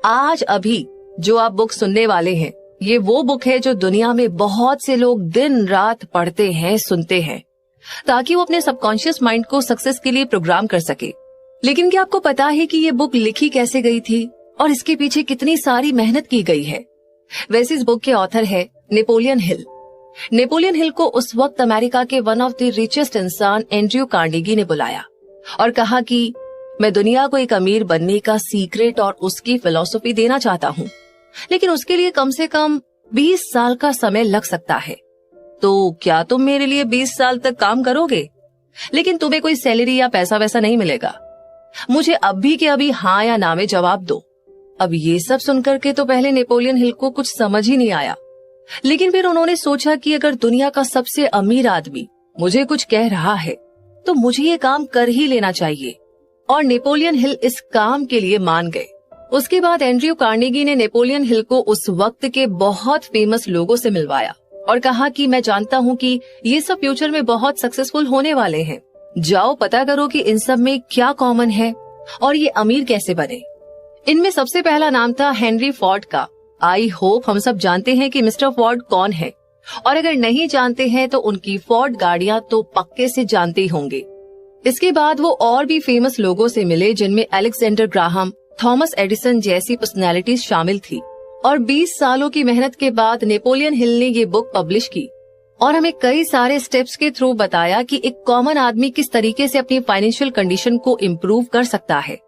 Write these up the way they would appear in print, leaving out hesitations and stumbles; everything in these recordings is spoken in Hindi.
आज अभी जो आप बुक सुनने वाले हैं, ये वो बुक है जो दुनिया में बहुत से लोग दिन रात पढ़ते हैं, सुनते हैं, ताकि वो अपने सबकॉन्शियस माइंड को सक्सेस के लिए प्रोग्राम कर सके। लेकिन क्या आपको पता है कि ये बुक लिखी कैसे गई थी और इसके पीछे कितनी सारी मेहनत की गई है? वैसे इस बुक के ऑथर है नेपोलियन हिल। नेपोलियन हिल को उस वक्त अमेरिका के वन ऑफ द रिचेस्ट इंसान एंड्रयू कार्नेगी ने बुलाया और कहा कि मैं दुनिया को एक अमीर बनने का सीक्रेट और उसकी फिलॉसफी देना चाहता हूँ, लेकिन उसके लिए कम से कम 20 साल का समय लग सकता है। तो क्या तुम मेरे लिए 20 साल तक काम करोगे? लेकिन तुम्हें कोई सैलरी या पैसा वैसा नहीं मिलेगा। मुझे अभी के अभी हाँ या ना में जवाब दो। अब ये सब सुनकर के तो पहले नेपोलियन हिल को कुछ समझ ही नहीं आया, लेकिन फिर उन्होंने सोचा कि अगर दुनिया का सबसे अमीर आदमी मुझे कुछ कह रहा है तो मुझे ये काम कर ही लेना चाहिए, और नेपोलियन हिल इस काम के लिए मान गए। उसके बाद एंड्रयू कार्नेगी ने नेपोलियन हिल को उस वक्त के बहुत फेमस लोगों से मिलवाया और कहा कि मैं जानता हूँ कि ये सब फ्यूचर में बहुत सक्सेसफुल होने वाले हैं। जाओ पता करो कि इन सब में क्या कॉमन है और ये अमीर कैसे बने। इनमें सबसे पहला नाम था हेनरी फोर्ड का। आई होप हम सब जानते हैं कि मिस्टर फोर्ड कौन है, और अगर नहीं जानते हैं तो उनकी फोर्ड गाड़ियां तो पक्के से जानते ही होंगे। इसके बाद वो और भी फेमस लोगों से मिले, जिनमें अलेक्जेंडर ग्राहम, थॉमस एडिसन जैसी पर्सनैलिटीज शामिल थी। और 20 सालों की मेहनत के बाद नेपोलियन हिल ने ये बुक पब्लिश की और हमें कई सारे स्टेप्स के थ्रू बताया कि एक कॉमन आदमी किस तरीके से अपनी फाइनेंशियल कंडीशन को इम्प्रूव कर सकता है,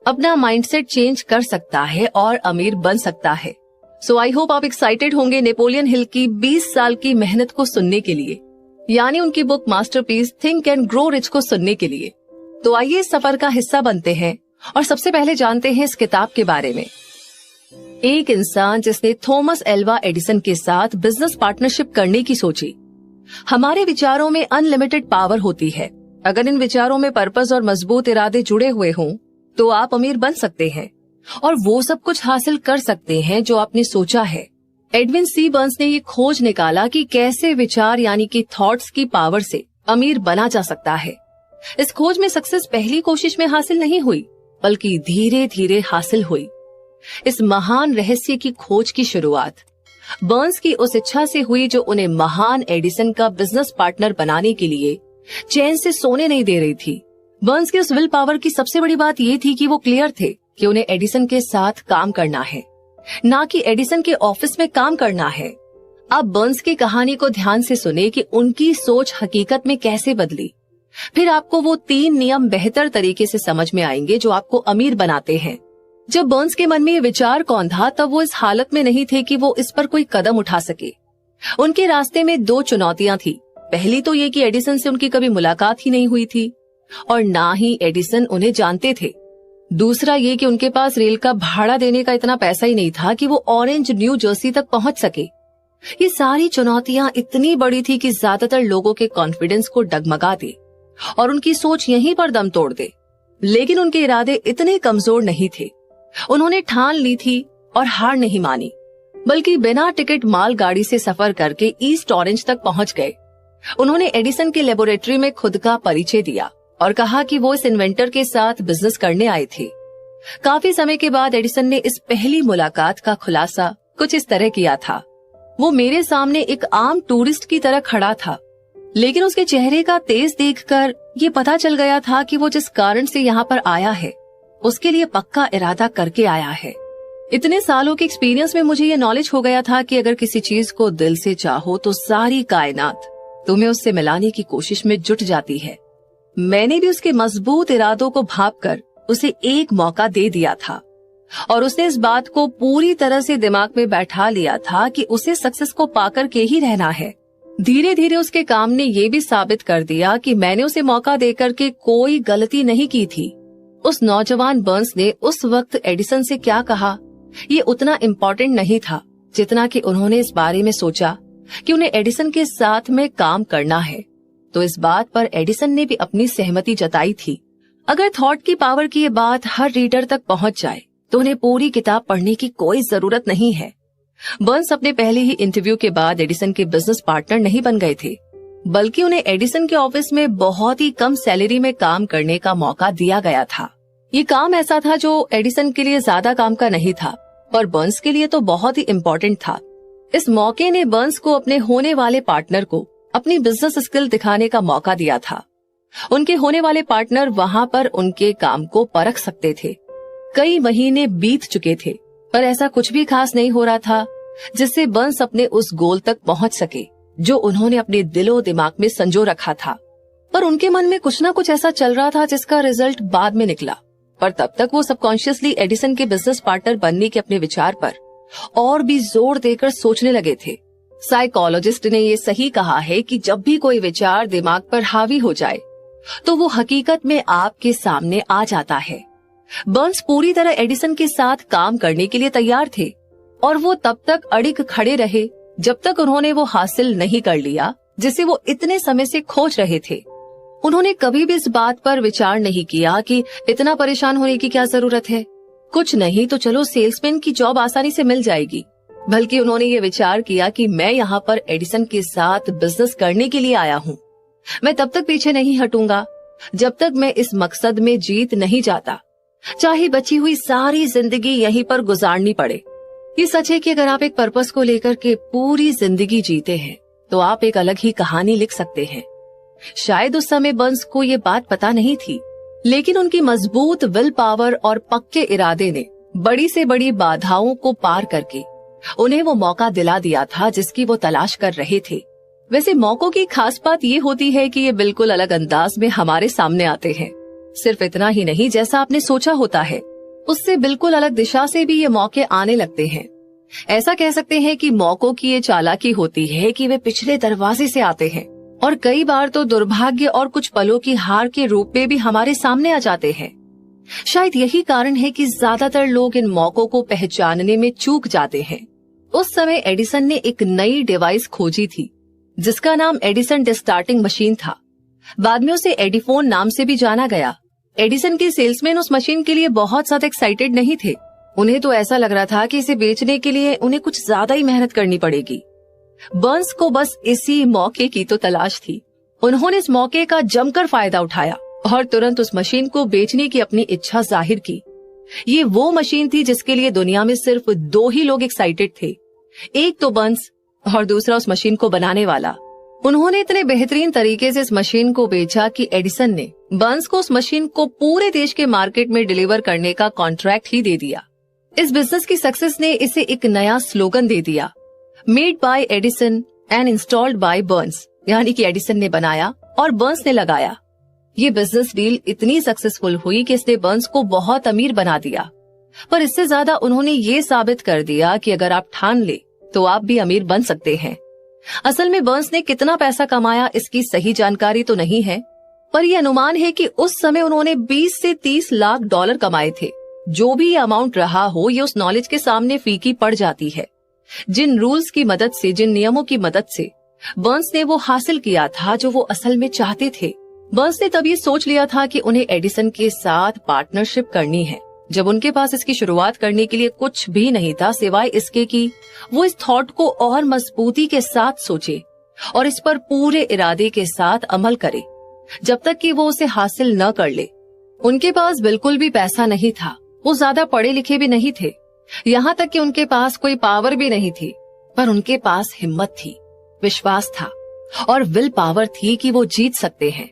अपना माइंडसेट चेंज कर सकता है और अमीर बन सकता है। सो आई होप आप एक्साइटेड होंगे नेपोलियन हिल की 20 साल की मेहनत को सुनने के लिए, यानी उनकी book masterpiece think and grow rich को सुनने के लिए। तो आइए इस सफर का हिस्सा बनते हैं और सबसे पहले जानते हैं इस किताब के बारे में। एक इंसान जिसने थॉमस एल्वा एडिसन के साथ बिजनेस पार्टनरशिप करने की सोची। हमारे विचारों में अनलिमिटेड पावर होती है। अगर इन विचारों में पर्पस और मजबूत इरादे जुड़े हुए हों तो आप अमीर बन सकते हैं और वो सब कुछ हासिल कर सकते हैं जो आपने सोचा है। एडविन सी बर्न्स ने ये खोज निकाला कि कैसे विचार यानी कि थॉट्स की पावर से अमीर बना जा सकता है। इस खोज में सक्सेस पहली कोशिश में हासिल नहीं हुई, बल्कि धीरे धीरे हासिल हुई। इस महान रहस्य की खोज की शुरुआत बर्न्स की उस इच्छा से हुई जो उन्हें महान एडिसन का बिजनेस पार्टनर बनाने के लिए चैन से सोने नहीं दे रही थी। बर्न्स की उस विल पावर की सबसे बड़ी बात ये थी कि वो क्लियर थे कि उन्हें एडिसन के साथ काम करना है, ना कि एडिसन के ऑफिस में काम करना है। आप बर्न्स की कहानी को ध्यान से सुने कि उनकी सोच हकीकत में कैसे बदली। फिर आपको वो 3 नियम बेहतर तरीके से समझ में आएंगे जो आपको अमीर बनाते हैं। जब बर्न्स के मन में ये विचार कौन था, तब वो इस हालत में नहीं थे कि वो इस पर कोई कदम उठा सके। उनके रास्ते में 2 चुनौतियां थी। पहली तो ये कि एडिसन से उनकी कभी मुलाकात ही नहीं हुई थी और ना ही एडिसन उन्हें जानते थे। दूसरा ये कि उनके पास रेल का भाड़ा देने का इतना पैसा ही नहीं था कि वो ऑरेंज न्यू जर्सी तक पहुंच सके। ये सारी चुनौतियां इतनी बड़ी थी कि ज्यादातर लोगों के कॉन्फिडेंस को डगमगा दे और उनकी सोच यहीं पर दम तोड़ दे। लेकिन उनके इरादे इतने कमजोर नहीं थे। उन्होंने ठान ली थी और हार नहीं मानी, बल्कि बिना टिकट मालगाड़ी से सफर करके ईस्ट ऑरेंज तक पहुंच गए। उन्होंने एडिसन के लेबोरेटरी में खुद का परिचय दिया और कहा कि वो इस इन्वेंटर के साथ बिजनेस करने आए थे। काफी समय के बाद एडिसन ने इस पहली मुलाकात का खुलासा कुछ इस तरह किया था। वो मेरे सामने एक आम टूरिस्ट की तरह खड़ा था, लेकिन उसके चेहरे का तेज देखकर ये पता चल गया था कि वो जिस कारण से यहाँ पर आया है उसके लिए पक्का इरादा करके आया है। इतने सालों के एक्सपीरियंस में मुझे ये नॉलेज हो गया था कि अगर किसी चीज को दिल से चाहो तो सारी कायनात तुम्हें उससे मिलाने की कोशिश में जुट जाती है। मैंने भी उसके मजबूत इरादों को भांपकर उसे एक मौका दे दिया था और उसने इस बात को पूरी तरह से दिमाग में बैठा लिया था कि उसे सक्सेस को पाकर के ही रहना है। धीरे धीरे उसके काम ने ये भी साबित कर दिया कि मैंने उसे मौका देकर के कोई गलती नहीं की थी। उस नौजवान बर्न्स ने उस वक्त एडिसन से क्या कहा ये उतना इम्पोर्टेंट नहीं था जितना कि उन्होंने इस बारे में सोचा कि उन्हें एडिसन के साथ में काम करना है। तो इस बात पर एडिसन ने भी अपनी सहमति जताई थी। अगर थॉट की पावर की ये बात हर रीडर तक पहुंच जाए तो उन्हें पूरी किताब पढ़ने की कोई जरूरत नहीं है। बर्न्स अपने पहले ही इंटरव्यू के बाद एडिसन के बिजनेस पार्टनर नहीं बन गए थे, बल्कि उन्हें एडिसन के ऑफिस में बहुत ही कम सैलरी में काम करने का मौका दिया गया था। ये काम ऐसा था जो एडिसन के लिए ज्यादा काम का नहीं था, पर बर्न्स के लिए तो बहुत ही इम्पोर्टेंट था। इस मौके ने बर्न्स को अपने होने वाले पार्टनर को अपनी बिजनेस स्किल दिखाने का मौका दिया था। उनके होने वाले पार्टनर वहां पर उनके काम को परख सकते थे। कई महीने बीत चुके थे, पर ऐसा कुछ भी खास नहीं हो रहा था जिससे बर्न्स अपने उस गोल तक पहुंच सके जो उन्होंने अपने दिलो दिमाग में संजो रखा था। पर उनके मन में कुछ ना कुछ ऐसा चल रहा था जिसका रिजल्ट बाद में निकला। पर तब तक वो सबकॉन्शियसली एडिसन के बिजनेस पार्टनर बनने के अपने विचार पर और भी जोर देकर सोचने लगे थे। साइकोलॉजिस्ट ने ये सही कहा है कि जब भी कोई विचार दिमाग पर हावी हो जाए तो वो हकीकत में आपके सामने आ जाता है। बर्न्स पूरी तरह एडिसन के साथ काम करने के लिए तैयार थे और वो तब तक अड़िग खड़े रहे जब तक उन्होंने वो हासिल नहीं कर लिया जिसे वो इतने समय से खोज रहे थे। उन्होंने कभी भी इस बात पर विचार नहीं किया कि इतना परेशान होने की क्या जरूरत है, कुछ नहीं तो चलो सेल्समैन की जॉब आसानी से मिल जाएगी। बल्कि उन्होंने ये विचार किया कि मैं यहाँ पर एडिसन के साथ बिजनेस करने के लिए आया हूँ। मैं तब तक पीछे नहीं हटूंगा जब तक मैं इस मकसद में जीत नहीं जाता, चाहे बची हुई सारी जिंदगी यहीं पर गुजारनी पड़े। ये सच है कि अगर आप एक पर्पस को लेकर के पूरी जिंदगी जीते हैं तो आप एक अलग ही कहानी लिख सकते हैं। शायद उस समय बर्न्स को ये बात पता नहीं थी, लेकिन उनकी मजबूत विल पावर और पक्के इरादे ने बड़ी से बड़ी बाधाओं को पार करके उन्हें वो मौका दिला दिया था जिसकी वो तलाश कर रहे थे। वैसे मौकों की खास बात ये होती है कि ये बिल्कुल अलग अंदाज में हमारे सामने आते हैं। सिर्फ इतना ही नहीं, जैसा आपने सोचा होता है उससे बिल्कुल अलग दिशा से भी ये मौके आने लगते हैं। ऐसा कह सकते हैं कि मौकों की ये चालाकी होती है कि वे पिछले दरवाजे से आते हैं और कई बार तो दुर्भाग्य और कुछ पलों की हार के रूप में भी हमारे सामने आ जाते हैं। शायद यही कारण है कि ज्यादातर लोग इन मौकों को पहचानने में चूक जाते हैं। उस समय एडिसन ने एक नई डिवाइस खोजी थी जिसका नाम एडिसन डिस्टार्टिंग मशीन था। बाद में उसे एडिफोन नाम से भी जाना गया। एडिसन के सेल्समैन उस मशीन के लिए बहुत ज्यादा एक्साइटेड नहीं थे। उन्हें तो ऐसा लग रहा था कि इसे बेचने के लिए उन्हें कुछ ज्यादा ही मेहनत करनी पड़ेगी। बर्न्स को बस इसी मौके की तो तलाश थी। उन्होंने इस मौके का जमकर फायदा उठाया और तुरंत उस मशीन को बेचने की अपनी इच्छा जाहिर की। ये वो मशीन थी जिसके लिए दुनिया में सिर्फ 2 ही लोग एक्साइटेड थे, एक तो बर्न्स और दूसरा उस मशीन को बनाने वाला। उन्होंने इतने बेहतरीन तरीके से इस मशीन को बेचा कि एडिसन ने बर्न्स को उस मशीन को पूरे देश के मार्केट में डिलीवर करने का कॉन्ट्रैक्ट ही दे दिया। इस बिजनेस की सक्सेस ने इसे एक नया स्लोगन दे दिया, made by Edison and installed by Burns, यानी कि एडिसन ने बनाया और बर्न्स ने लगाया। ये बिजनेस डील इतनी सक्सेसफुल हुई कि इसने बर्न्स को बहुत अमीर बना दिया, पर इससे ज्यादा उन्होंने ये साबित कर दिया कि अगर आप ठान ले तो आप भी अमीर बन सकते हैं। असल में बर्न्स ने कितना पैसा कमाया इसकी सही जानकारी तो नहीं है, पर यह अनुमान है कि उस समय उन्होंने 20 से 30 लाख डॉलर कमाए थे। जो भी अमाउंट रहा हो, ये उस नॉलेज के सामने फीकी पड़ जाती है जिन रूल्स की मदद से, जिन नियमों की मदद से बर्न्स ने वो हासिल किया था जो वो असल में चाहते थे। बर्न्स ने तब ये सोच लिया था कि उन्हें एडिसन के साथ पार्टनरशिप करनी है, जब उनके पास इसकी शुरुआत करने के लिए कुछ भी नहीं था सिवाय इसके कि वो इस थॉट को और मजबूती के साथ सोचे और इस पर पूरे इरादे के साथ अमल करे जब तक कि वो उसे हासिल न कर ले। उनके पास बिल्कुल भी पैसा नहीं था, वो ज्यादा पढ़े लिखे भी नहीं थे, यहाँ तक कि उनके पास कोई पावर भी नहीं थी, पर उनके पास हिम्मत थी, विश्वास था और विल पावर थी कि वो जीत सकते हैं।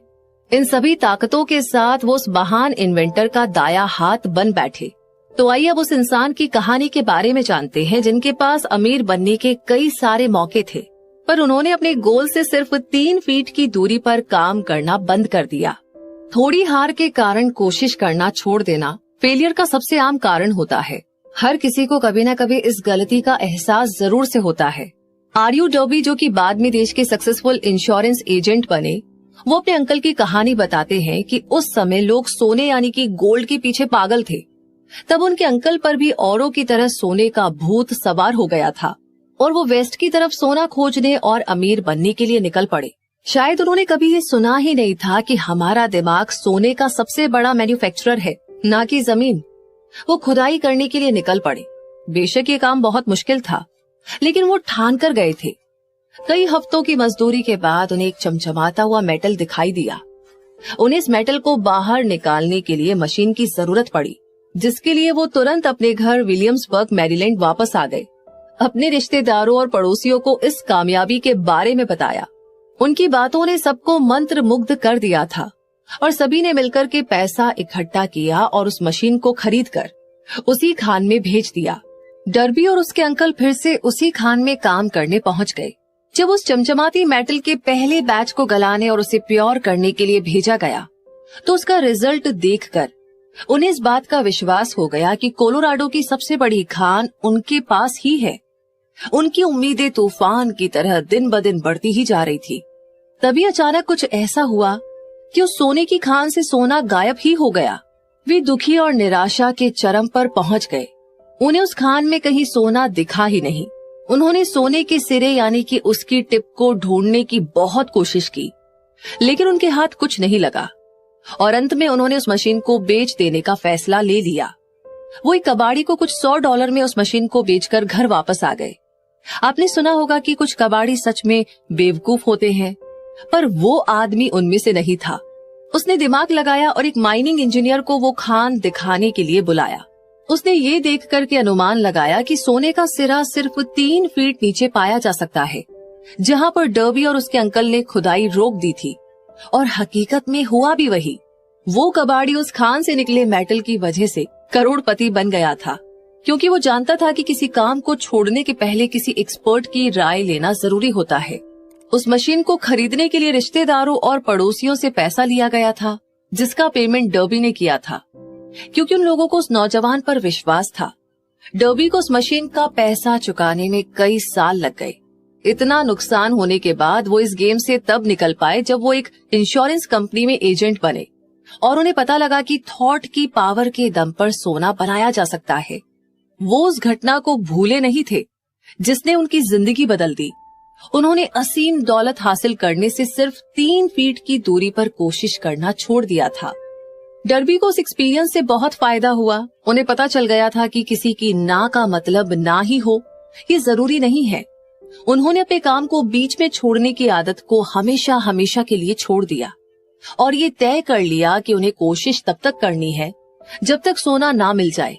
इन सभी ताकतों के साथ वो उस महान इन्वेंटर का दाया हाथ बन बैठे। तो आइए अब उस इंसान की कहानी के बारे में जानते हैं जिनके पास अमीर बनने के कई सारे मौके थे, पर उन्होंने अपने गोल से सिर्फ 3 फीट की दूरी पर काम करना बंद कर दिया। थोड़ी हार के कारण कोशिश करना छोड़ देना फेलियर का सबसे आम कारण होता है। हर किसी को कभी न कभी इस गलती का एहसास जरूर से होता है। आरयू डॉबी, जो कि बाद में देश के सक्सेसफुल इंश्योरेंस एजेंट बने, वो अपने अंकल की कहानी बताते हैं कि उस समय लोग सोने यानी कि गोल्ड के पीछे पागल थे। तब उनके अंकल पर भी औरों की तरह सोने का भूत सवार हो गया था और वो वेस्ट की तरफ सोना खोजने और अमीर बनने के लिए निकल पड़े। शायद उन्होंने कभी ये सुना ही नहीं था कि हमारा दिमाग सोने का सबसे बड़ा मैन्युफैक्चरर है, ना कि जमीन। वो खुदाई करने के लिए निकल पड़े। बेशक ये काम बहुत मुश्किल था, लेकिन वो ठान कर गए थे। कई हफ्तों की मजदूरी के बाद उन्हें एक चमचमाता हुआ मेटल दिखाई दिया। उन्हें इस मेटल को बाहर निकालने के लिए मशीन की जरूरत पड़ी, जिसके लिए वो तुरंत अपने घर विलियम्सबर्ग मैरीलैंड वापस आ गए। अपने रिश्तेदारों और पड़ोसियों को इस कामयाबी के बारे में बताया। उनकी बातों ने सबको मंत्र मुग्ध कर दिया था और सभी ने मिलकर के पैसा इकट्ठा किया और उस मशीन को खरीदकर उसी खान में भेज दिया। डर्बी और उसके अंकल फिर से उसी खान में काम करने पहुंच गए। जब उस चमचमाती मेटल के पहले बैच को गलाने और उसे प्योर करने के लिए भेजा गया तो उसका रिजल्ट देखकर उन्हें इस बात का विश्वास हो गया कि कोलोराडो की सबसे बड़ी खान उनके पास ही है। उनकी उम्मीदें तूफान की तरह दिन ब दिन बढ़ती ही जा रही थी। तभी अचानक कुछ ऐसा हुआ कि उस सोने की खान से सोना गायब ही हो गया। वे दुखी और निराशा के चरम पर पहुंच गए। उन्हें उस खान में कहीं सोना दिखा ही नहीं। उन्होंने सोने के सिरे यानी कि उसकी टिप को ढूंढने की बहुत कोशिश की, लेकिन उनके हाथ कुछ नहीं लगा और अंत में उन्होंने उस मशीन को बेच देने का फैसला ले लिया। वो एक कबाड़ी को कुछ $100 में उस मशीन को बेचकर घर वापस आ गए। आपने सुना होगा कि कुछ कबाड़ी सच में बेवकूफ होते हैं, पर वो आदमी उनमें से नहीं था। उसने दिमाग लगाया और एक माइनिंग इंजीनियर को वो खान दिखाने के लिए बुलाया। उसने ये देख करके अनुमान लगाया कि सोने का सिरा सिर्फ 3 फीट नीचे पाया जा सकता है, जहां पर डर्बी और उसके अंकल ने खुदाई रोक दी थी। और हकीकत में हुआ भी वही। वो कबाड़ी उस खान से निकले मेटल की वजह से करोड़पति बन गया था, क्योंकि वो जानता था कि किसी काम को छोड़ने के पहले किसी एक्सपर्ट की राय लेना जरूरी होता है। उस मशीन को खरीदने के लिए रिश्तेदारों और पड़ोसियों से पैसा लिया गया था, जिसका पेमेंट डर्बी ने किया था, क्योंकि उन लोगों को उस नौजवान पर विश्वास था। डर्बी को उस मशीन का पैसा चुकाने में कई साल लग गए। इतना नुकसान होने के बाद वो इस गेम से तब निकल पाए जब वो एक इंश्योरेंस कंपनी में एजेंट बने और उन्हें पता लगा कि थॉट की पावर के दम पर सोना बनाया जा सकता है। वो उस घटना को भूले नहीं थे जिसने उनकी जिंदगी बदल दी। उन्होंने असीम दौलत हासिल करने से सिर्फ 3 फीट की दूरी पर कोशिश करना छोड़ दिया था। डर्बी को उस एक्सपीरियंस से बहुत फायदा हुआ। उन्हें पता चल गया था कि किसी की ना का मतलब ना ही हो, ये जरूरी नहीं है। उन्होंने अपने काम को बीच में छोड़ने की आदत को हमेशा हमेशा के लिए छोड़ दिया और ये तय कर लिया कि उन्हें कोशिश तब तक करनी है जब तक सोना ना मिल जाए,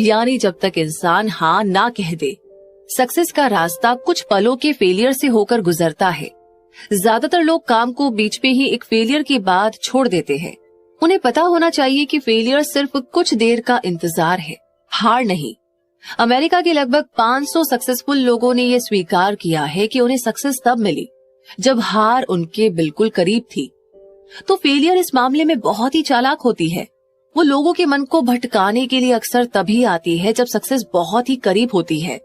यानी जब तक इंसान हाँ ना कह दे। सक्सेस का रास्ता कुछ पलों के फेलियर से होकर गुजरता है। ज्यादातर लोग काम को बीच में ही एक फेलियर के बाद छोड़ देते हैं। उन्हें पता होना चाहिए कि फेलियर सिर्फ कुछ देर का इंतजार है, हार नहीं। अमेरिका के लगभग 500 सक्सेसफुल लोगों ने यह स्वीकार किया है कि उन्हें सक्सेस तब मिली जब हार उनके बिल्कुल करीब थी। तो फेलियर इस मामले में बहुत ही चालाक होती है। वो लोगों के मन को भटकाने के लिए अक्सर तभी आती है जब सक्सेस बहुत ही करीब होती है।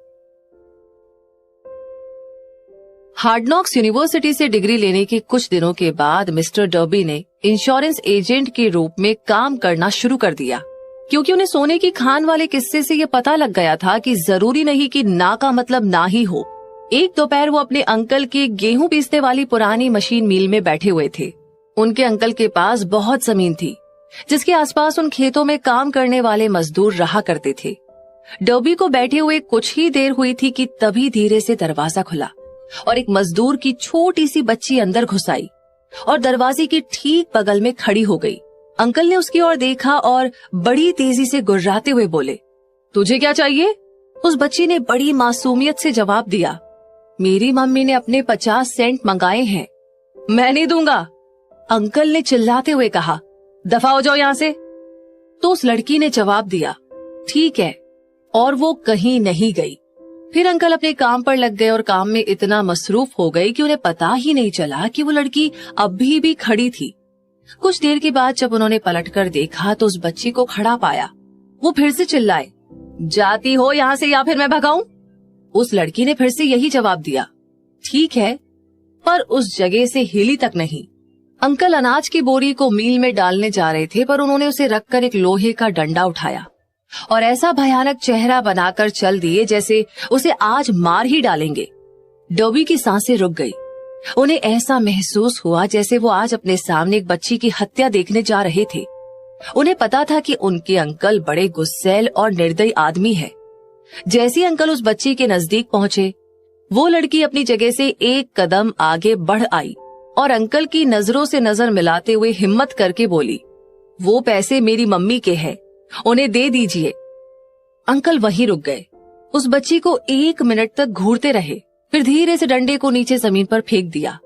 हार्ड नॉक्स यूनिवर्सिटी से डिग्री लेने के कुछ दिनों के बाद मिस्टर डर्बी ने इंश्योरेंस एजेंट के रूप में काम करना शुरू कर दिया, क्योंकि उन्हें सोने की खान वाले किस्से से ये पता लग गया था कि जरूरी नहीं कि ना का मतलब ना ही हो। एक दोपहर वो अपने अंकल के गेहूं पीसने वाली पुरानी मशीन मिल में बैठे हुए थे। उनके अंकल के पास बहुत जमीन थी, जिसके आसपास उन खेतों में काम करने वाले मजदूर रहा करते थे। डर्बी को बैठे हुए कुछ ही देर हुई थी कि तभी धीरे से दरवाजा खुला और एक मजदूर की छोटी सी बच्ची अंदर घुस आई और दरवाजे के ठीक बगल में खड़ी हो गई। अंकल ने उसकी ओर देखा और बड़ी तेजी से गुर्राते हुए बोले, तुझे क्या चाहिए? उस बच्ची ने बड़ी मासूमियत से जवाब दिया, मेरी मम्मी ने अपने 50 सेंट मंगाए हैं, मैं नहीं दूंगा। अंकल ने चिल्लाते हुए कहा, दफा हो जाओ यहां से। तो उस लड़की ने जवाब दिया, ठीक है, और वो कहीं नहीं गई। फिर अंकल अपने काम पर लग गए और काम में इतना मसरूफ हो गए कि उन्हें पता ही नहीं चला कि वो लड़की अभी भी खड़ी थी। कुछ देर के बाद जब उन्होंने पलटकर देखा तो उस बच्ची को खड़ा पाया। वो फिर से चिल्लाए, जाती हो यहां से या फिर मैं भगाऊं? उस लड़की ने फिर से यही जवाब दिया, ठीक है, पर उस जगह से हिली तक नहीं। अंकल अनाज की बोरी को मील में डालने जा रहे थे, पर उन्होंने उसे रखकर एक लोहे का डंडा उठाया और ऐसा भयानक चेहरा बनाकर चल दिए जैसे उसे आज मार ही डालेंगे। डर्बी की सांसें रुक गई। उन्हें ऐसा महसूस हुआ जैसे वो आज अपने सामने एक बच्ची की हत्या देखने जा रहे थे। उन्हें पता था कि उनके अंकल बड़े गुस्सैल और निर्दयी आदमी है। जैसे ही अंकल उस बच्ची के नजदीक पहुंचे, वो लड़की अपनी जगह से एक कदम आगे बढ़ आई और अंकल की नजरों से नजर मिलाते हुए हिम्मत करके बोली, वो पैसे मेरी मम्मी के हैं, उन्हें दे दीजिए। अंकल वहीं रुक गए। उस बच्ची को 1 मिनट तक घूरते रहे, फिर धीरे से डंडे को नीचे जमीन पर फेंक दिया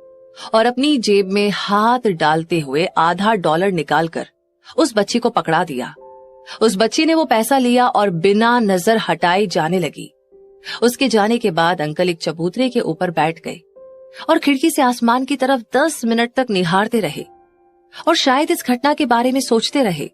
और अपनी जेब में हाथ डालते हुए आधा $1 निकालकर उस बच्ची को पकड़ा दिया। उस बच्ची ने वो पैसा लिया और बिना नजर हटाए जाने लगी। उसके जाने के बाद अंकल एक चबूतरे के ऊपर बैठ गए और खिड़की से आसमान की तरफ 10 मिनट तक निहारते रहे और शायद इस घटना के बारे में सोचते रहे।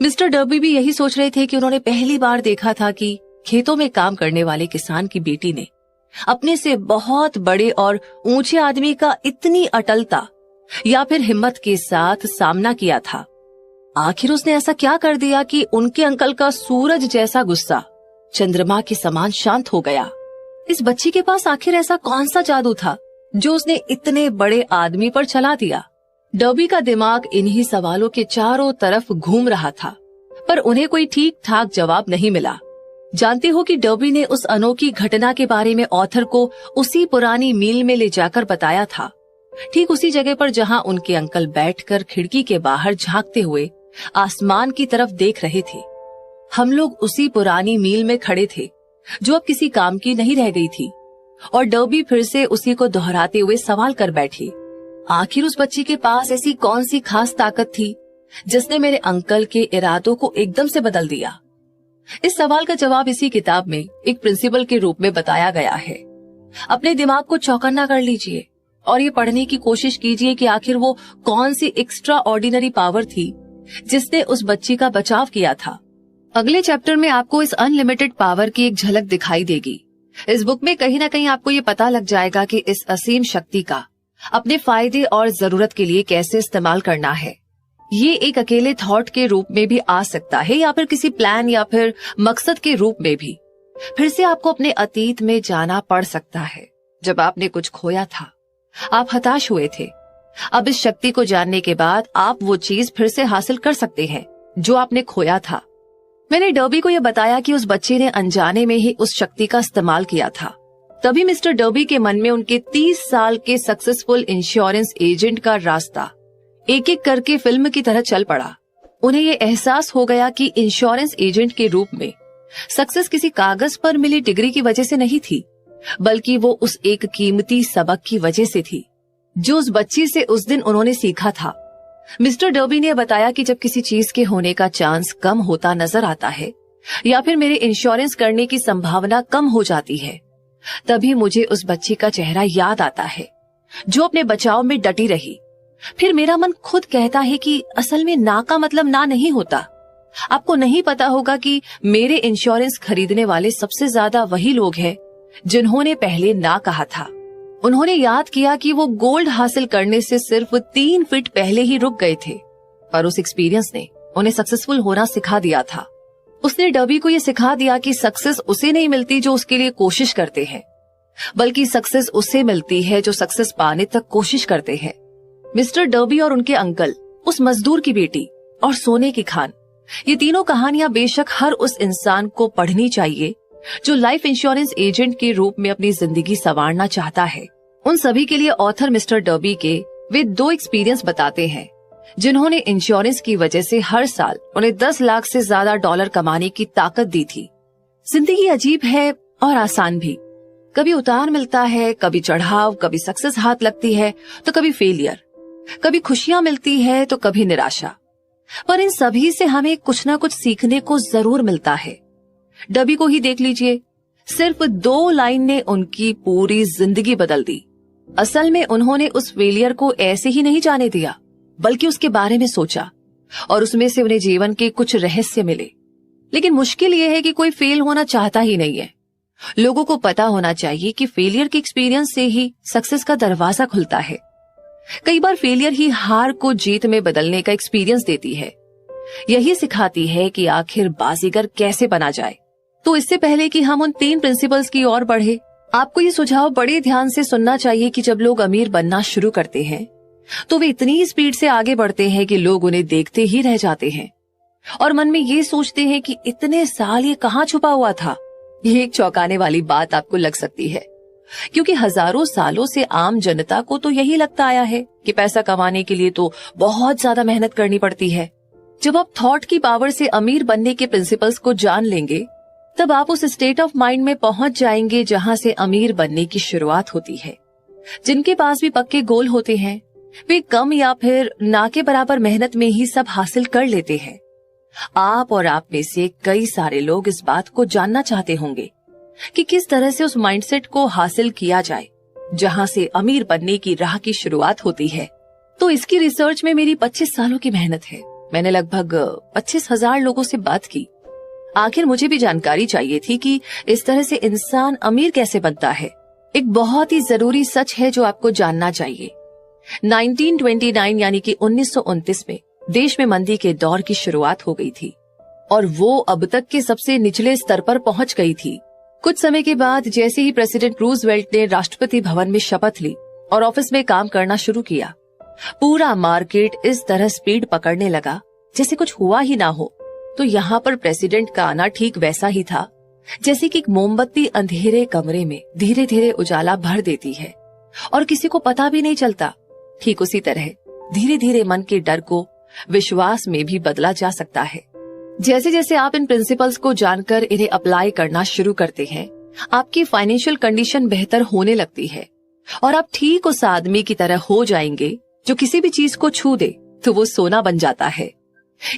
मिस्टर डर्बी भी यही सोच रहे थे कि उन्होंने पहली बार देखा था कि खेतों में काम करने वाले किसान की बेटी ने अपने से बहुत बड़े और ऊंचे आदमी का इतनी अटलता या फिर हिम्मत के साथ सामना किया था। आखिर उसने ऐसा क्या कर दिया कि उनके अंकल का सूरज जैसा गुस्सा चंद्रमा के समान शांत हो गया। इस बच्ची के पास आखिर ऐसा कौन सा जादू था जो उसने इतने बड़े आदमी पर चला दिया? डर्बी का दिमाग इन्हीं सवालों के चारों तरफ घूम रहा था, पर उन्हें कोई ठीक ठाक जवाब नहीं मिला। जानते हो कि डर्बी ने उस अनोखी घटना के बारे में ऑथर को उसी पुरानी मील में ले जाकर बताया था, ठीक उसी जगह पर जहां उनके अंकल बैठकर खिड़की के बाहर झांकते हुए आसमान की तरफ देख रहे थे। हम लोग उसी पुरानी मील में खड़े थे जो अब किसी काम की नहीं रह गई थी, और डर्बी फिर से उसी को दोहराते हुए सवाल कर बैठी, आखिर उस बच्ची के पास ऐसी कौन सी खास ताकत थी जिसने मेरे अंकल के इरादों को एकदम से बदल दिया? इस सवाल का जवाब इसी किताब में एक प्रिंसिपल के रूप में बताया गया है। अपने दिमाग को चौकन्ना कर लीजिए और ये पढ़ने की कोशिश कीजिए कि आखिर वो कौन सी एक्स्ट्रा ऑर्डिनरी पावर थी जिसने उस बच्ची का बचाव किया था। अगले चैप्टर में आपको इस अनलिमिटेड पावर की एक झलक दिखाई देगी। इस बुक में कहीं ना कहीं आपको ये पता लग जाएगा कि इस असीम शक्ति का अपने फायदे और जरूरत के लिए कैसे इस्तेमाल करना है। ये एक अकेले थॉट के रूप में भी आ सकता है या फिर किसी प्लान या फिर मकसद के रूप में भी। फिर से आपको अपने अतीत में जाना पड़ सकता है जब आपने कुछ खोया था, आप हताश हुए थे। अब इस शक्ति को जानने के बाद आप वो चीज फिर से हासिल कर सकते हैं जो आपने खोया था। मैंने डर्बी को यह बताया कि उस बच्चे ने अनजाने में ही उस शक्ति का इस्तेमाल किया था। तभी मिस्टर डर्बी के मन में उनके 30 साल के सक्सेसफुल इंश्योरेंस एजेंट का रास्ता एक एक करके फिल्म की तरह चल पड़ा। उन्हें ये एहसास हो गया कि इंश्योरेंस एजेंट के रूप में सक्सेस किसी कागज पर मिली डिग्री की वजह से नहीं थी, बल्कि वो उस एक कीमती सबक की वजह से थी जो उस बच्ची से उस दिन उन्होंने सीखा था। मिस्टर डर्बी ने बताया कि जब किसी चीज के होने का चांस कम होता नजर आता है या फिर मेरे इंश्योरेंस करने की संभावना कम हो जाती है, तभी मुझे उस बच्ची का चेहरा याद आता है जो अपने बचाव में डटी रही। फिर मेरा मन खुद कहता है कि असल में ना का मतलब ना नहीं होता। आपको नहीं पता होगा कि मेरे इंश्योरेंस खरीदने वाले सबसे ज्यादा वही लोग हैं जिन्होंने पहले ना कहा था। उन्होंने याद किया कि वो गोल्ड हासिल करने से सिर्फ 3 फीट पहले ही रुक गए थे, पर उस एक्सपीरियंस ने उन्हें सक्सेसफुल होना सिखा दिया था। उसने डर्बी को ये सिखा दिया कि सक्सेस उसे नहीं मिलती जो उसके लिए कोशिश करते हैं, बल्कि सक्सेस उसे मिलती है जो सक्सेस पाने तक कोशिश करते हैं। मिस्टर डर्बी और उनके अंकल, उस मजदूर की बेटी और सोने की खान, ये तीनों कहानियां बेशक हर उस इंसान को पढ़नी चाहिए जो लाइफ इंश्योरेंस एजेंट के रूप में अपनी जिंदगी संवारना चाहता है। उन सभी के लिए ऑथर मिस्टर डर्बी के वे 2 एक्सपीरियंस बताते हैं जिन्होंने इंश्योरेंस की वजह से हर साल उन्हें 10 लाख से ज्यादा डॉलर कमाने की ताकत दी थी। जिंदगी अजीब है और आसान भी। कभी उतार मिलता है, कभी चढ़ाव, कभी सक्सेस हाथ लगती है तो कभी फेलियर, कभी खुशियां मिलती है तो कभी निराशा, पर इन सभी से हमें कुछ ना कुछ सीखने को जरूर मिलता है। डर्बी को ही देख लीजिए, सिर्फ 2 लाइन ने उनकी पूरी जिंदगी बदल दी। असल में उन्होंने उस फेलियर को ऐसे ही नहीं जाने दिया, बल्कि उसके बारे में सोचा और उसमें से उन्हें जीवन के कुछ रहस्य मिले। लेकिन मुश्किल यह है कि कोई फेल होना चाहता ही नहीं है। लोगों को पता होना चाहिए कि फेलियर के एक्सपीरियंस से ही सक्सेस का दरवाजा खुलता है। कई बार फेलियर ही हार को जीत में बदलने का एक्सपीरियंस देती है। यही सिखाती है कि आखिर बाजीगर कैसे बना जाए। तो इससे पहले कि हम उन 3 प्रिंसिपल्स की ओर बढ़े, आपको ये सुझाव बड़े ध्यान से सुनना चाहिए कि जब लोग अमीर बनना शुरू करते हैं तो वे इतनी स्पीड से आगे बढ़ते हैं कि लोग उन्हें देखते ही रह जाते हैं और मन में ये सोचते हैं कि इतने साल ये कहाँ छुपा हुआ था। ये एक चौंकाने वाली बात आपको लग सकती है, क्योंकि हजारों सालों से आम जनता को तो यही लगता आया है कि पैसा कमाने के लिए तो बहुत ज्यादा मेहनत करनी पड़ती है। जब आप थॉट की पावर से अमीर बनने के प्रिंसिपल्स को जान लेंगे, तब आप उस स्टेट ऑफ माइंड में पहुंच जाएंगे जहां से अमीर बनने की शुरुआत होती है। जिनके पास भी पक्के गोल होते हैं, वे कम या फिर ना के बराबर मेहनत में ही सब हासिल कर लेते हैं। आप और आप में से कई सारे लोग इस बात को जानना चाहते होंगे कि किस तरह से उस माइंडसेट को हासिल किया जाए जहां से अमीर बनने की राह की शुरुआत होती है। तो इसकी रिसर्च में मेरी 25 सालों की मेहनत है। मैंने लगभग 25,000 लोगों से बात की। आखिर मुझे भी जानकारी चाहिए थी कि इस तरह से इंसान अमीर कैसे बनता है। एक बहुत ही जरूरी सच है जो आपको जानना चाहिए। 1929 यानी कि 1929 में देश में मंदी के दौर की शुरुआत हो गई थी और वो अब तक के सबसे निचले स्तर पर पहुंच गई थी। कुछ समय के बाद जैसे ही प्रेसिडेंट रूजवेल्ट ने राष्ट्रपति भवन में शपथ ली और ऑफिस में काम करना शुरू किया, पूरा मार्केट इस तरह स्पीड पकड़ने लगा जैसे कुछ हुआ ही ना हो। तो यहाँ पर प्रेसिडेंट का आना ठीक वैसा ही था जैसे कि एक मोमबत्ती अंधेरे कमरे में धीरे धीरे उजाला भर देती है और किसी को पता भी नहीं चलता। ठीक उसी तरह धीरे धीरे मन के डर को विश्वास में भी बदला जा सकता है। जैसे जैसे आप इन प्रिंसिपल्स को जानकर इन्हें अप्लाई करना शुरू करते हैं, आपकी फाइनेंशियल कंडीशन बेहतर होने लगती है और आप ठीक उस आदमी की तरह हो जाएंगे जो किसी भी चीज को छू दे तो वो सोना बन जाता है।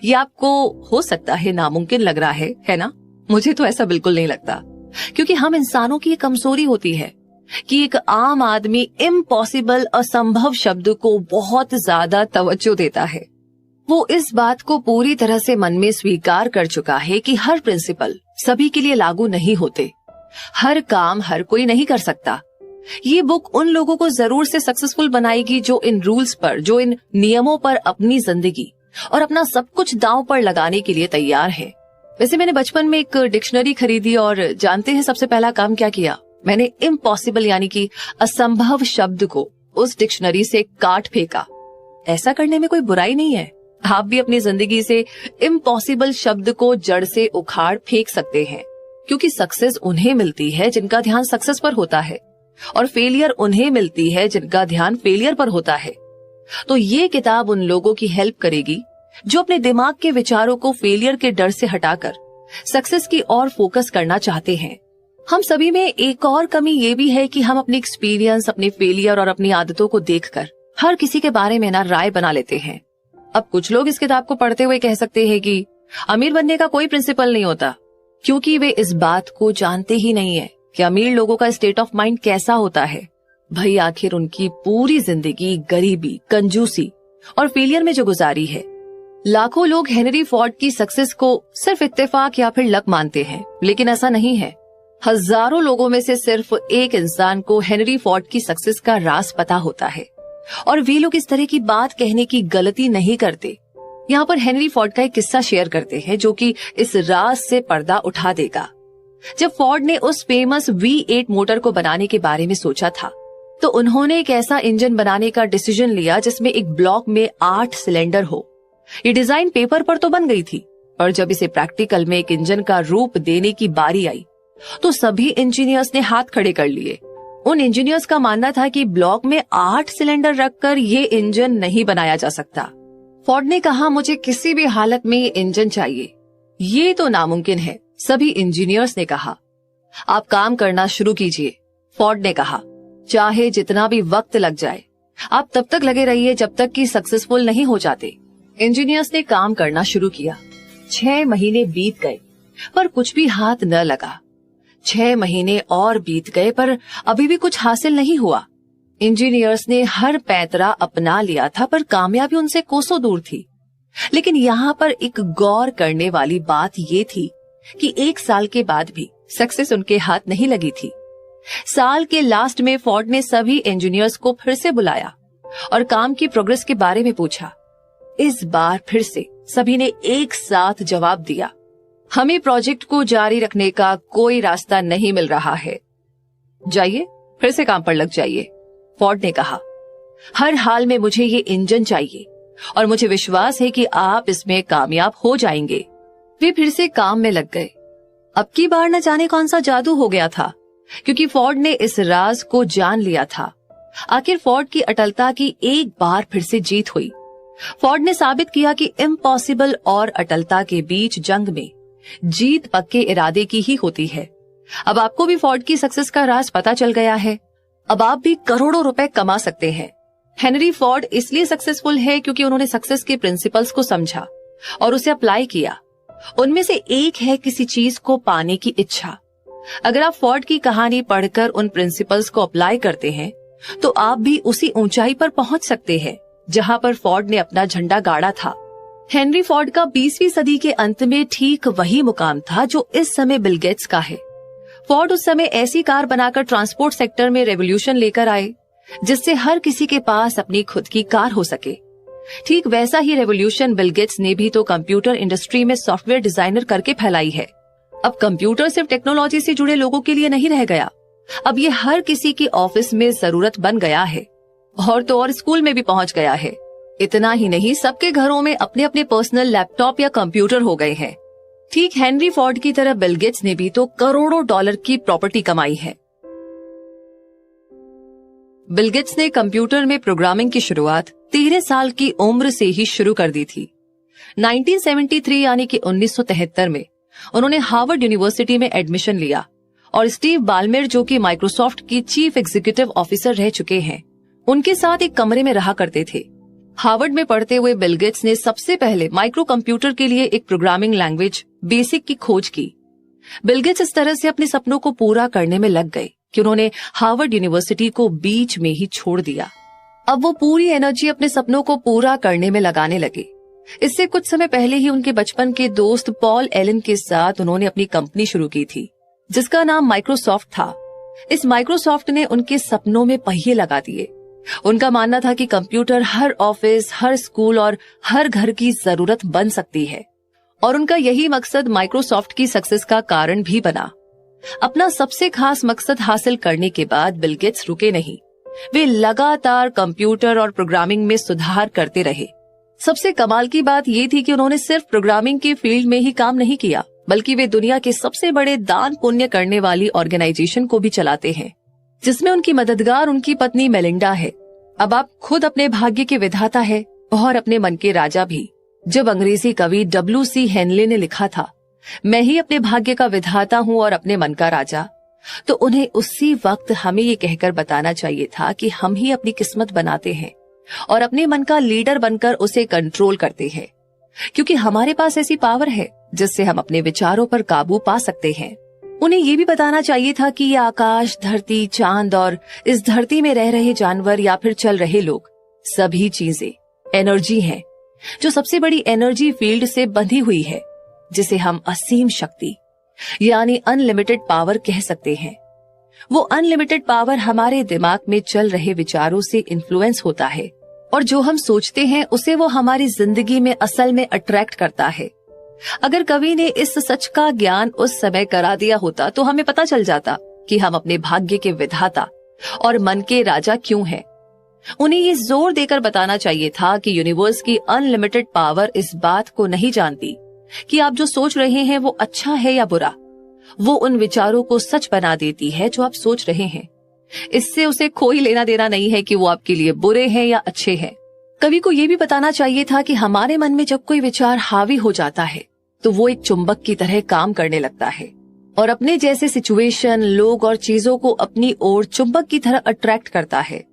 ये आपको हो सकता है नामुमकिन लग रहा है ना? मुझे तो ऐसा बिल्कुल नहीं लगता, क्योंकि हम इंसानों की कमजोरी होती है कि एक आम आदमी इम्पॉसिबल, असंभव शब्द को बहुत ज्यादा तवज्जो देता है। वो इस बात को पूरी तरह से मन में स्वीकार कर चुका है कि हर प्रिंसिपल सभी के लिए लागू नहीं होते, हर काम हर कोई नहीं कर सकता। ये बुक उन लोगों को जरूर से सक्सेसफुल बनाएगी जो इन रूल्स पर, जो इन नियमों पर अपनी जिंदगी और अपना सब कुछ दांव पर लगाने के लिए तैयार है। वैसे मैंने बचपन में एक डिक्शनरी खरीदी और जानते हैं सबसे पहला काम क्या किया? मैंने इम्पॉसिबल यानी कि असंभव शब्द को उस डिक्शनरी से काट फेंका। ऐसा करने में कोई बुराई नहीं है। आप भी अपनी जिंदगी से इम्पॉसिबल शब्द को जड़ से उखाड़ फेंक सकते हैं, क्योंकि सक्सेस उन्हें मिलती है जिनका ध्यान सक्सेस पर होता है और फेलियर उन्हें मिलती है जिनका ध्यान फेलियर पर होता है। तो ये किताब उन लोगों की हेल्प करेगी जो अपने दिमाग के विचारों को फेलियर के डर से हटाकर सक्सेस की ओर फोकस करना चाहते हैं। हम सभी में एक और कमी ये भी है कि हम अपनी एक्सपीरियंस, अपने फेलियर और अपनी आदतों को देखकर हर किसी के बारे में राय बना लेते हैं। अब कुछ लोग इस किताब को पढ़ते हुए कह सकते हैं कि अमीर बनने का कोई प्रिंसिपल नहीं होता, क्योंकि वे इस बात को जानते ही नहीं है कि अमीर लोगों का स्टेट ऑफ माइंड कैसा होता है। भाई आखिर उनकी पूरी जिंदगी गरीबी, कंजूसी और फेलियर में जो गुजारी है। लाखों लोग हेनरी फोर्ड की सक्सेस को सिर्फ इत्तेफाक या फिर लक मानते हैं, लेकिन ऐसा नहीं है। हजारों लोगों में से सिर्फ एक इंसान को हेनरी फोर्ड की सक्सेस का राज पता होता है और वे लोग इस तरह की बात कहने की गलती नहीं करते। यहाँ पर हेनरी फोर्ड का एक किस्सा शेयर करते हैं जो कि इस राज से पर्दा उठा देगा। जब फोर्ड ने उस फेमस V8 मोटर को बनाने के बारे में सोचा था, तो उन्होंने एक ऐसा इंजन बनाने का डिसीजन लिया जिसमें एक ब्लॉक में 8 सिलेंडर हो। ये डिजाइन पेपर पर तो बन गई थी, पर जब इसे प्रैक्टिकल में एक इंजन का रूप देने की बारी आई तो सभी इंजीनियर्स ने हाथ खड़े कर लिए। उन इंजीनियर्स का मानना था कि ब्लॉक में 8 सिलेंडर रखकर ये इंजन नहीं बनाया जा सकता। फोर्ड ने कहा, मुझे किसी भी हालत में ये इंजन चाहिए, ये तो नामुमकिन है। सभी इंजीनियर्स ने कहा, आप काम करना शुरू कीजिए। फोर्ड ने कहा, चाहे जितना भी वक्त लग जाए, आप तब तक लगे रहिए जब तक कि सक्सेसफुल नहीं हो जाते। इंजीनियर्स ने काम करना शुरू किया। 6 महीने बीत गए पर कुछ भी हाथ न लगा। 6 महीने और बीत गए पर अभी भी कुछ हासिल नहीं हुआ। इंजीनियर्स ने हर पैंतरा अपना लिया था पर कामयाबी उनसे कोसों दूर थी। लेकिन यहाँ पर एक गौर करने वाली बात ये थी कि 1 साल के बाद भी सक्सेस उनके हाथ नहीं लगी थी। साल के लास्ट में फोर्ड ने सभी इंजीनियर्स को फिर से बुलाया और काम की प्रोग्रेस के बारे में पूछा। इस बार फिर से सभी ने एक साथ जवाब दिया, हमें प्रोजेक्ट को जारी रखने का कोई रास्ता नहीं मिल रहा है। जाइए फिर से काम पर लग जाइए। फोर्ड ने कहा, हर हाल में मुझे ये इंजन चाहिए और मुझे विश्वास है कि आप इसमें कामयाब हो जाएंगे। वे फिर से काम में लग गए। अब की बार न जाने कौन सा जादू हो गया था। क्योंकि फोर्ड ने इस राज को जान लिया था। आखिर फोर्ड की अटलता की एक बार फिर से जीत हुई। फोर्ड ने साबित किया कि इम्पॉसिबल और अटलता के बीच जंग में जीत पक्के इरादे की ही होती है। अब आपको भी फोर्ड की सक्सेस का राज पता चल गया है। अब आप भी करोड़ों रुपए कमा सकते हैं। हेनरी फोर्ड इसलिए सक्सेसफुल है क्योंकि उन्होंने सक्सेस के प्रिंसिपल्स को समझा और उसे अप्लाई किया। उनमें से एक है किसी चीज को पाने की इच्छा। अगर आप फोर्ड की कहानी पढ़कर उन प्रिंसिपल्स को अप्लाई करते हैं तो आप भी उसी ऊंचाई पर पहुंच सकते हैं जहां पर फोर्ड ने अपना झंडा गाड़ा था। हेनरी फोर्ड का 20वीं सदी के अंत में ठीक वही मुकाम था जो इस समय बिल गेट्स का है। फोर्ड उस समय ऐसी कार बनाकर ट्रांसपोर्ट सेक्टर में रेवोल्यूशन लेकर आए जिससे हर किसी के पास अपनी खुद की कार हो सके। ठीक वैसा ही रेवोल्यूशन बिल गेट्स ने भी तो कंप्यूटर इंडस्ट्री में सॉफ्टवेयर डिजाइनर करके फैलाई है। अब कंप्यूटर सिर्फ टेक्नोलॉजी से जुड़े लोगों के लिए नहीं रह गया, अब ये हर किसी की ऑफिस में जरूरत बन गया है और तो और स्कूल में भी पहुंच गया है। इतना ही नहीं, सबके घरों में अपने अपने पर्सनल लैपटॉप या कंप्यूटर हो गए हैं। ठीक हेनरी फोर्ड की तरह बिल गेट्स ने भी तो करोड़ों डॉलर की प्रॉपर्टी कमाई है। बिल गेट्स ने कंप्यूटर में प्रोग्रामिंग की शुरुआत 13 साल की उम्र से ही शुरू कर दी थी। 1973 यानी कि 1973 में उन्होंने हार्वर्ड यूनिवर्सिटी में एडमिशन लिया और स्टीव बाल्मेर जो कि माइक्रोसॉफ्ट की चीफ एग्जीक्यूटिव ऑफिसर रह चुके हैं, उनके साथ एक कमरे में रहा करते थे। हार्वर्ड में पढ़ते हुए बिल गेट्स ने सबसे पहले माइक्रो कंप्यूटर के लिए एक प्रोग्रामिंग लैंग्वेज बेसिक की खोज की। बिल गेट्स इस तरह से अपने सपनों को पूरा करने में लग गए कि उन्होंने हार्वर्ड यूनिवर्सिटी को बीच में ही छोड़ दिया। अब वो पूरी एनर्जी अपने सपनों को पूरा करने में लगाने लगे। इससे कुछ समय पहले ही उनके बचपन के दोस्त पॉल एलन के साथ उन्होंने अपनी कंपनी शुरू की थी जिसका नाम माइक्रोसॉफ्ट था। इस माइक्रोसॉफ्ट ने उनके सपनों में पहिए लगा दिए। उनका मानना था कि कंप्यूटर हर ऑफिस, हर स्कूल और हर घर की जरूरत बन सकती है और उनका यही मकसद माइक्रोसॉफ्ट की सक्सेस का कारण भी बना। अपना सबसे खास मकसद हासिल करने के बाद बिल गेट्स रुके नहीं। वे लगातार कंप्यूटर और प्रोग्रामिंग में सुधार करते रहे। सबसे कमाल की बात ये थी कि उन्होंने सिर्फ प्रोग्रामिंग के फील्ड में ही काम नहीं किया, बल्कि वे दुनिया के सबसे बड़े दान पुण्य करने वाली ऑर्गेनाइजेशन को भी चलाते हैं जिसमें उनकी मददगार उनकी पत्नी मेलिंडा है। अब आप खुद अपने भाग्य के विधाता है और अपने मन के राजा भी। जब अंग्रेजी कवि W.C. हेनले ने लिखा था, मैं ही अपने भाग्य का विधाता हूँ और अपने मन का राजा, तो उन्हें उसी वक्त हमें ये कहकर बताना चाहिए था कि हम ही अपनी किस्मत बनाते हैं और अपने मन का लीडर बनकर उसे कंट्रोल करते हैं, क्योंकि हमारे पास ऐसी पावर है जिससे हम अपने विचारों पर काबू पा सकते हैं। उन्हें ये भी बताना चाहिए था कि ये आकाश, धरती, चांद और इस धरती में रह रहे जानवर या फिर चल रहे लोग, सभी चीजें एनर्जी हैं जो सबसे बड़ी एनर्जी फील्ड से बंधी हुई है, जिसे हम असीम शक्ति यानी अनलिमिटेड पावर कह सकते हैं। वो अनलिमिटेड पावर हमारे दिमाग में चल रहे विचारों से इन्फ्लुएंस होता है और जो हम सोचते हैं उसे वो हमारी जिंदगी में असल में अट्रैक्ट करता है। अगर कवि ने इस सच का ज्ञान उस समय करा दिया होता तो हमें पता चल जाता कि हम अपने भाग्य के विधाता और मन के राजा क्यों हैं। उन्हें ये जोर देकर बताना चाहिए था कि यूनिवर्स की अनलिमिटेड पावर इस बात को नहीं जानती कि आप जो सोच रहे हैं वो अच्छा है या बुरा। वो उन विचारों को सच बना देती है जो आप सोच रहे हैं। इससे उसे कोई लेना देना नहीं है कि वो आपके लिए बुरे हैं या अच्छे हैं। कवि को ये भी बताना चाहिए था कि हमारे मन में जब कोई विचार हावी हो जाता है तो वो एक चुंबक की तरह काम करने लगता है और अपने जैसे सिचुएशन, लोग और चीजों को अपनी ओर चुंबक की तरह अट्रैक्ट करता है।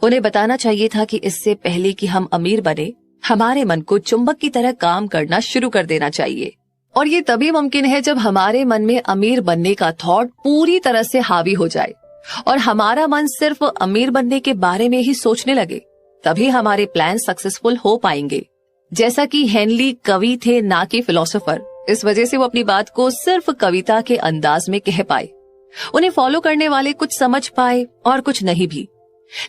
उन्हें बताना चाहिए था कि इससे पहले कि हम अमीर बने, हमारे मन को चुंबक की तरह काम करना शुरू कर देना चाहिए। और ये तभी मुमकिन है जब हमारे मन में अमीर बनने का थॉट पूरी तरह से हावी हो जाए और हमारा मन सिर्फ अमीर बनने के बारे में ही सोचने लगे, तभी हमारे प्लान सक्सेसफुल हो पाएंगे। जैसा कि हेनली कवि थे ना कि फिलोसोफर, इस वजह से वो अपनी बात को सिर्फ कविता के अंदाज में कह पाए। उन्हें फॉलो करने वाले कुछ समझ पाए और कुछ नहीं भी।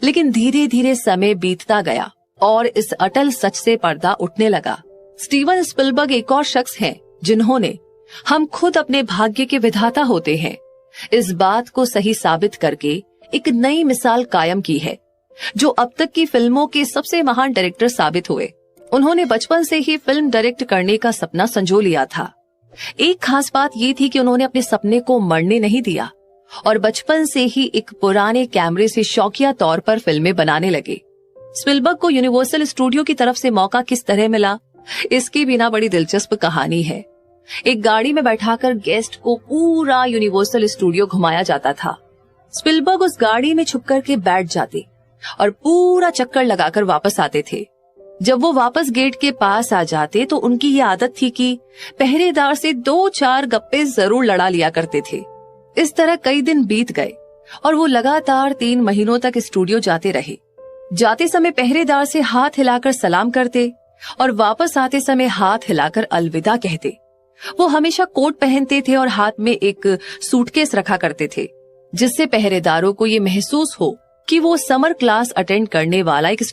लेकिन धीरे धीरे समय बीतता गया और इस अटल सच से पर्दा उठने लगा। स्टीवन स्पिलबर्ग एक और शख्स हैं जिन्होंने हम खुद अपने भाग्य के विधाता होते हैं इस बात को सही साबित करके एक नई मिसाल कायम की है, जो अब तक की फिल्मों के सबसे महान डायरेक्टर साबित हुए। उन्होंने बचपन से ही फिल्म डायरेक्ट करने का सपना संजो लिया था। एक खास बात ये थी कि उन्होंने अपने सपने को मरने नहीं दिया और बचपन से ही एक पुराने कैमरे से शौकिया तौर पर फिल्में बनाने लगे। स्पिलबर्ग को यूनिवर्सल स्टूडियो की तरफ से मौका किस तरह मिला, इसकी बिना बड़ी दिलचस्प कहानी है। एक गाड़ी में बैठाकर गेस्ट को पूरा यूनिवर्सल स्टूडियो घुमाया जाता था। स्पिलबर्ग उस गाड़ी में छुप करके बैठ जाते और पूरा चक्कर लगाकर वापस आते थे। जब वो वापस गेट के पास आ जाते तो उनकी ये आदत थी कि पहरेदार से 2-4 गप्पे जरूर लड़ा लिया करते थे। इस तरह कई दिन बीत गए और वो लगातार 3 महीनों तक स्टूडियो जाते रहे। जाते समय पहरेदार से हाथ हिलाकर सलाम करते और वापस आते समय हाथ हिलाकर अलविदा कहते। वो हमेशा कोट पहनते थे और हाथ में एक सूटकेस रखा करते थे, जिससे पहरेदारों को ये महसूस हो कि वो समर क्लास अटेंड करने वाला एक